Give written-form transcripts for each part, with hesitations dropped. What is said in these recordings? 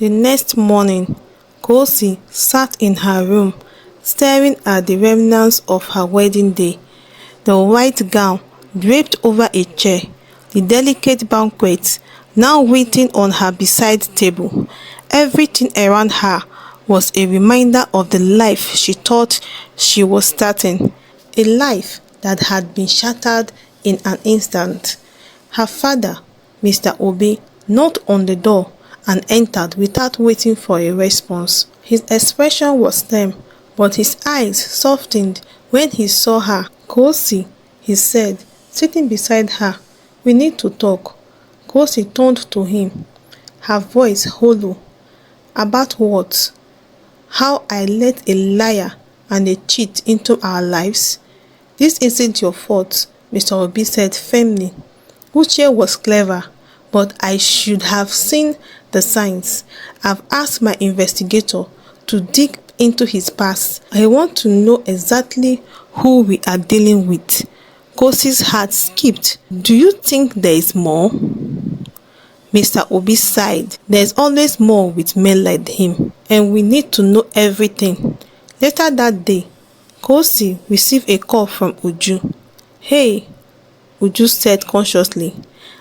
The next morning, Kosi sat in her room, staring at the remnants of her wedding day. The white gown draped over a chair, the delicate banquet now waiting on her beside table. Everything around her was a reminder of the life she thought she was starting, a life that had been shattered in an instant. Her father, Mr. Obi, knocked on the door and entered without waiting for a response. His expression was stern, but his eyes softened when he saw her. "Kosi," he said, sitting beside her, "we need to talk." Kosi turned to him, her voice hollow. "About what?" "How I let a liar and a cheat into our lives." "This isn't your fault," Mr. Obi said firmly. "Uche was clever, but I should have seen the signs. I've asked my investigator to dig into his past. I want to know exactly who we are dealing with." Kosi's heart skipped. "Do you think there is more?" Mr. Obi sighed. "There's always more with men like him, and we need to know everything." Later that day, Kosi received a call from Uju. "Hey," Uju said consciously,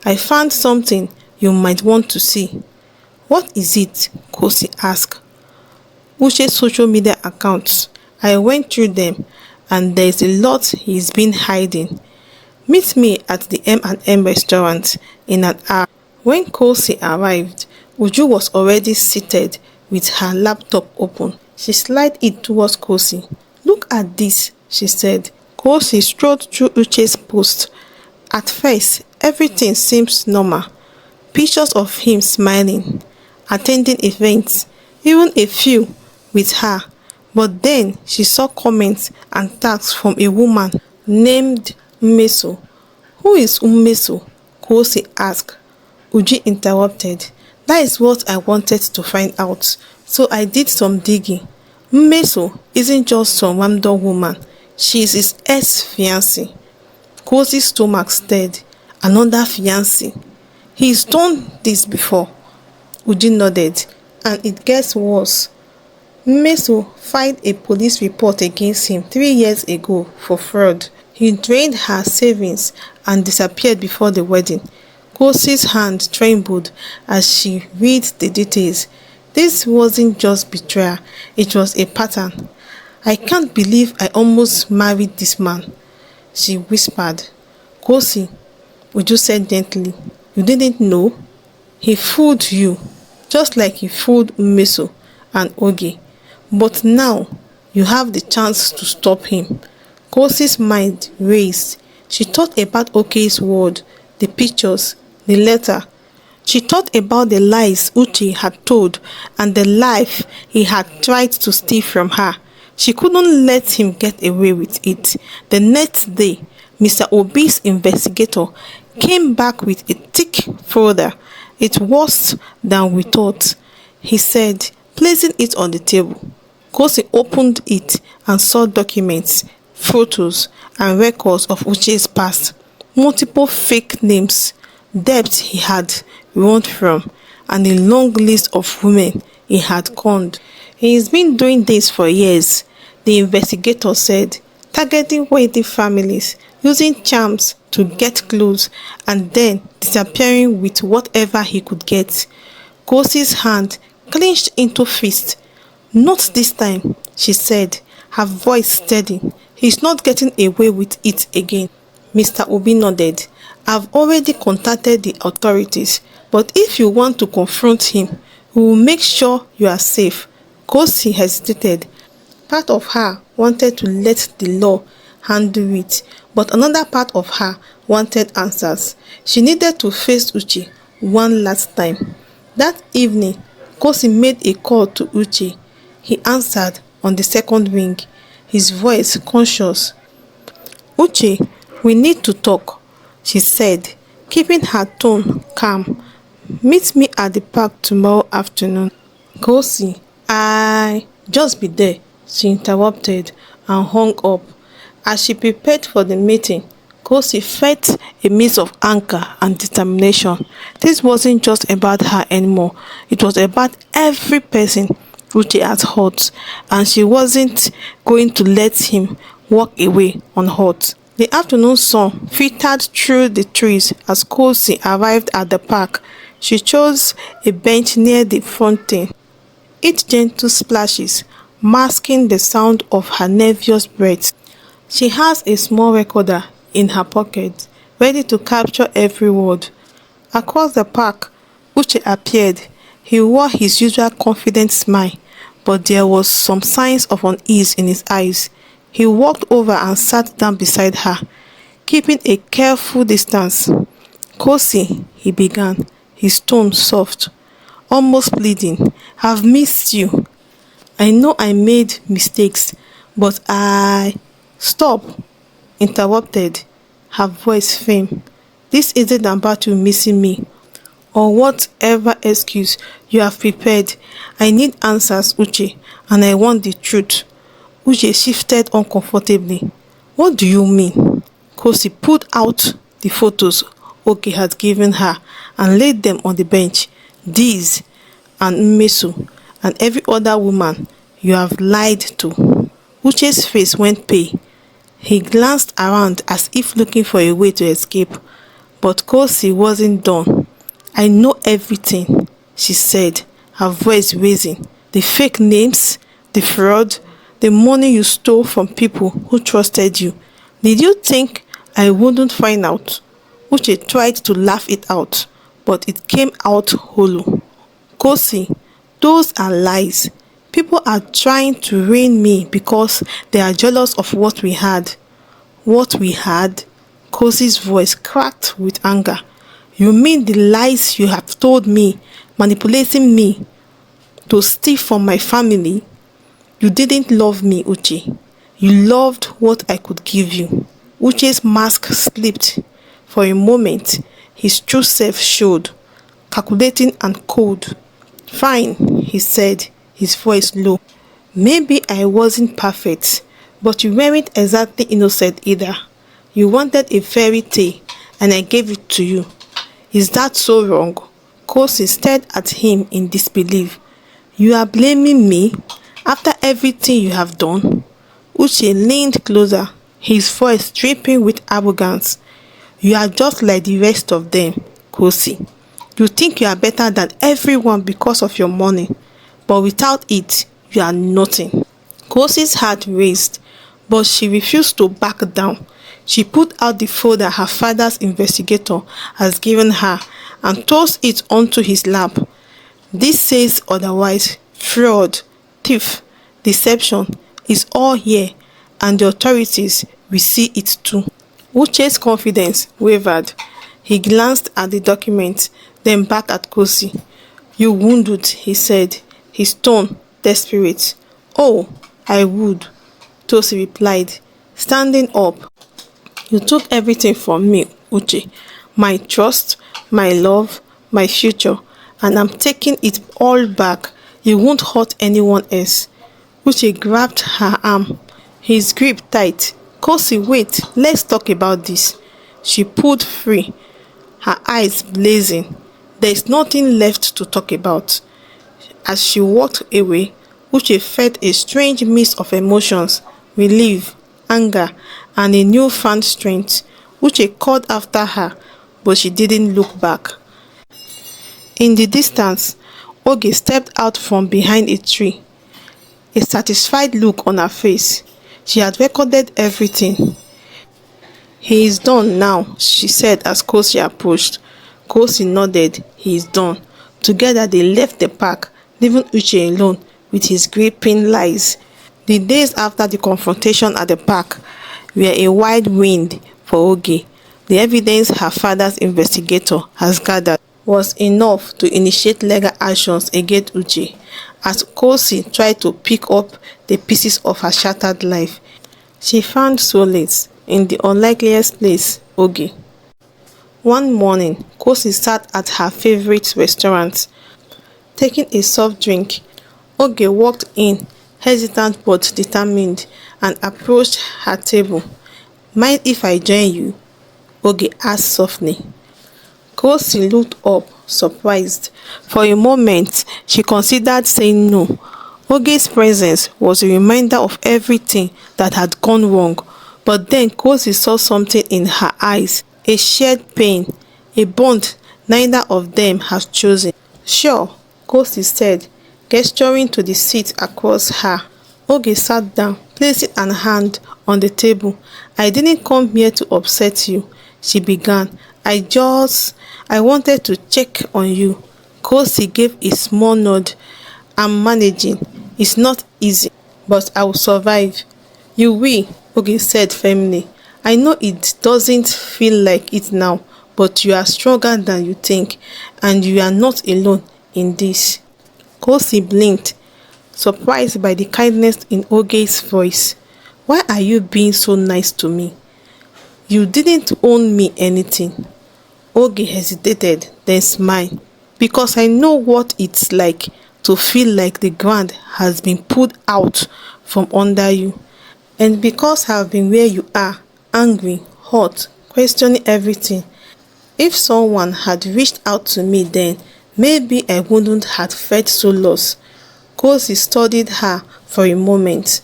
"I found something you might want to see." "What is it?" Kosi asked. "Uche's social media accounts. I went through them, and there's a lot he's been hiding. Meet me at the M&M restaurant in an hour." When Kosi arrived, Uju was already seated with her laptop open. She slid it towards Kosi. "Look at this," she said. Kosi strode through Uche's post. At first, everything seems normal. Pictures of him smiling, attending events, even a few with her. But then she saw comments and tags from a woman named Mmeso. "Who is Mmeso?" Kosi asked. Uju interrupted. "That is what I wanted to find out, so I did some digging. Mmeso isn't just some random woman. She is his ex-fiancée." Kosi's stomach stirred. "Another fiancé? He's done this before." Uju nodded. "And it gets worse. Mmeso filed a police report against him 3 years ago for fraud. He drained her savings and disappeared before the wedding." Kosi's hand trembled as she read the details. This wasn't just betrayal, it was a pattern. "I can't believe I almost married this man," she whispered. "Kosi," Uju said gently, "you didn't know? He fooled you, just like he fooled Mmeso and Oge. But now, you have the chance to stop him." Kosi's mind raced. She thought about Oge's word, the pictures, the letter. She thought about the lies Uche had told and the life he had tried to steal from her. She couldn't let him get away with it. The next day, Mr. Obi's investigator came back with a thick folder. "It's worse than we thought," he said, placing it on the table. Kosi opened it and saw documents, photos, and records of Uche's past. Multiple fake names, debts he had run from, and a long list of women he had conned. "He's been doing this for years," the investigator said, "targeting wealthy families, using charms to get close, and then disappearing with whatever he could get." Kosi's hand clenched into fist. "Not this time," she said, her voice steady. "He's not getting away with it again." Mr. Obi nodded. "I've already contacted the authorities, but if you want to confront him, we will make sure you are safe." Kosi hesitated. Part of her wanted to let the law handle it, but another part of her wanted answers. She needed to face Uche one last time. That evening, Kosi made a call to Uche. He answered on the second ring, his voice conscious. "Uche, we need to talk," she said, keeping her tone calm. "Meet me at the park tomorrow afternoon." "Kosi, just be there," she interrupted and hung up. As she prepared for the meeting, Kosi felt a mix of anger and determination. This wasn't just about her anymore. It was about every person Uche had hurt, and she wasn't going to let him walk away unhurt. The afternoon sun filtered through the trees as Kosi arrived at the park. She chose a bench near the fountain, its gentle splashes masking the sound of her nervous breath. She has a small recorder in her pocket, ready to capture every word. Across the park, Uche appeared. He wore his usual confident smile, but there was some signs of unease in his eyes. He walked over and sat down beside her, keeping a careful distance. Kosi, he began, his tone soft, almost pleading. I've missed you. I know I made mistakes, but I... Stop, interrupted, her voice firm. This isn't about you missing me, or whatever excuse you have prepared. I need answers, Uche, and I want the truth. Uche shifted uncomfortably. What do you mean? Kosi pulled out the photos Oge had given her and laid them on the bench. These, and Mmeso, and every other woman you have lied to. Uche's face went pale. He glanced around as if looking for a way to escape, but Kosi wasn't done. I know everything, she said, her voice raising. The fake names, the fraud, the money you stole from people who trusted you. Did you think I wouldn't find out? Uche tried to laugh it out, but it came out hollow. Kosi, those are lies. People are trying to ruin me because they are jealous of what we had. What we had? Kosi's voice cracked with anger. You mean the lies you have told me, manipulating me to steal from my family? You didn't love me, Uche. You loved what I could give you. Uche's mask slipped. For a moment, his true self showed, calculating and cold. Fine, he said, his voice low. Maybe I wasn't perfect, but you weren't exactly innocent either. You wanted a fairy tale, and I gave it to you. Is that so wrong? Kosi stared at him in disbelief. You are blaming me after everything you have done? Uche leaned closer, his voice dripping with arrogance. You are just like the rest of them, Kosi. You think you are better than everyone because of your money, but without it, you are nothing. Kosi's heart raised, but she refused to back down. She put out the folder her father's investigator has given her and tossed it onto his lap. This says otherwise. Fraud, thief, deception is all here, and the authorities will see it too. Uche's confidence wavered. He glanced at the document, then back at Kosi. You wounded, he said, his tone desperate. Oh, I would, Tosi replied, standing up. You took everything from me, Uche. My trust, my love, my future, and I'm taking it all back. You won't hurt anyone else. Uche grabbed her arm, his grip tight. Kosi, wait, let's talk about this. She pulled free, her eyes blazing. There is nothing left to talk about. As she walked away, Uche felt a strange mix of emotions, relief, anger, and a newfound strength. Uche called after her, but she didn't look back. In the distance, Oge stepped out from behind a tree, a satisfied look on her face. She had recorded everything. He is done now, she said as Kosi approached. Kosi nodded. He is done. Together they left the park, leaving Uche alone with his gripping lies. The days after the confrontation at the park were a whirlwind for Oge. The evidence her father's investigator has gathered was enough to initiate legal actions against Uche, as Kosi tried to pick up the pieces of her shattered life. She found solace in the unlikeliest place, Oge. One morning, Kosi sat at her favorite restaurant, taking a soft drink. Oge walked in, hesitant but determined, and approached her table. Mind if I join you? Oge asked softly. Kosi looked up, surprised. For a moment, she considered saying no. Oge's presence was a reminder of everything that had gone wrong. But then Kosi saw something in her eyes, a shared pain, a bond neither of them had chosen. Sure, Kosi said, gesturing to the seat across her. Oge sat down, placing an hand on the table. I didn't come here to upset you, she began. I wanted to check on you. Kosi gave a small nod. I'm managing. It's not easy, but I will survive. You will, Oge said firmly. I know it doesn't feel like it now, but you are stronger than you think, and you are not alone in this. Kosi blinked, surprised by the kindness in Oge's voice. Why are you being so nice to me? You didn't owe me anything. Oge hesitated, then smiled. Because I know what it's like to feel like the ground has been pulled out from under you. And because I've been where you are, angry, hot, questioning everything. If someone had reached out to me then, maybe I wouldn't have felt so lost. Kosi studied her for a moment.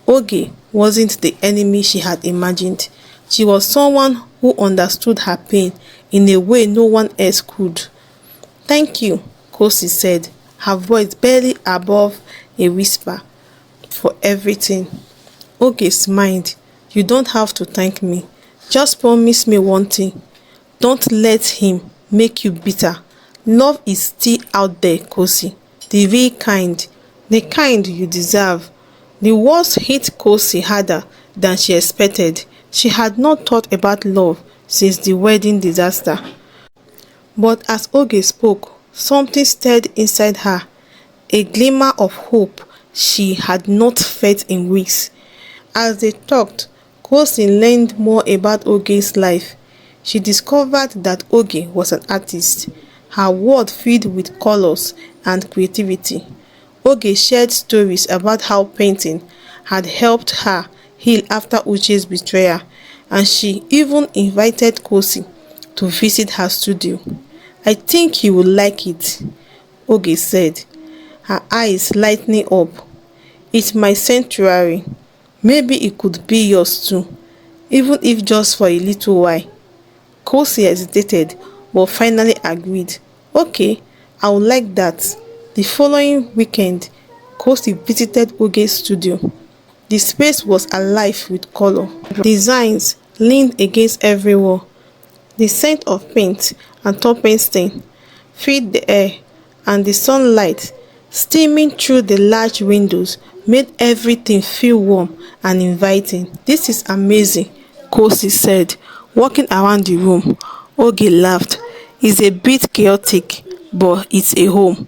Oge wasn't the enemy she had imagined. She was someone who understood her pain in a way no one else could. Thank you, Kosi said, her voice barely above a whisper, for everything. Oge smiled. You don't have to thank me. Just promise me one thing. Don't let him make you bitter. Love is still out there, Kosi. The real kind. The kind you deserve. The words hit Kosi harder than she expected. She had not thought about love since the wedding disaster. But as Oge spoke, something stirred inside her. A glimmer of hope she had not felt in weeks. As they talked, Kosi learned more about Oge's life. She discovered that Oge was an artist, her world filled with colors and creativity. Oge shared stories about how painting had helped her heal after Uche's betrayal, and she even invited Kosi to visit her studio. I think you will like it, Oge said, her eyes lighting up. It's my sanctuary. Maybe it could be yours too, even if just for a little while. Kosi hesitated, but finally agreed. Okay, I would like that. The following weekend, Kosi visited Oge's studio. The space was alive with color. Designs leaned against every wall. The scent of paint and turpentine stain filled the air, and the sunlight streaming through the large windows made everything feel warm and inviting. This is amazing, Kosi said, walking around the room. Oge laughed. It's a bit chaotic, but it's a home.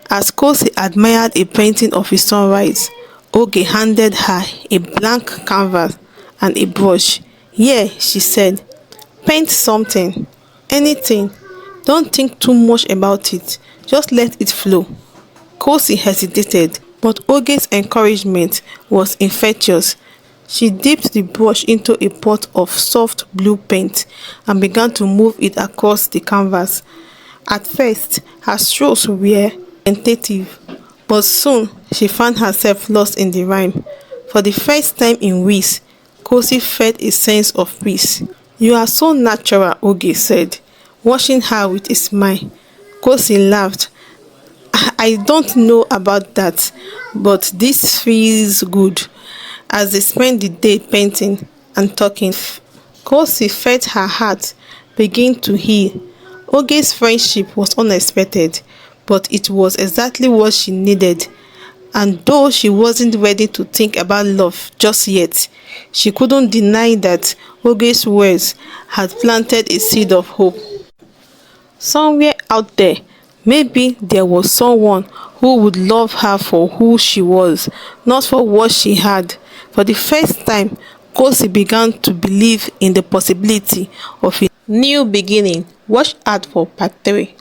As Kosi admired a painting of a sunrise, Oge handed her a blank canvas and a brush. Yeah, she said, paint something, anything. Don't think too much about it, just let it flow. Kosi hesitated, but Oge's encouragement was infectious. She dipped the brush into a pot of soft blue paint and began to move it across the canvas. At first, her strokes were tentative, but soon she found herself lost in the rhyme. For the first time in weeks, Kosi felt a sense of peace. You are so natural, Oge said, watching her with a smile. Kosi laughed. I don't know about that, but this feels good. As they spent the day painting and talking, Kosi felt her heart begin to heal. Oge's friendship was unexpected, but it was exactly what she needed. And though she wasn't ready to think about love just yet, she couldn't deny that Oge's words had planted a seed of hope. Somewhere out there, maybe there was someone who would love her for who she was, not for what she had. For the first time, Kosi began to believe in the possibility of a new beginning. Watch out for part 3.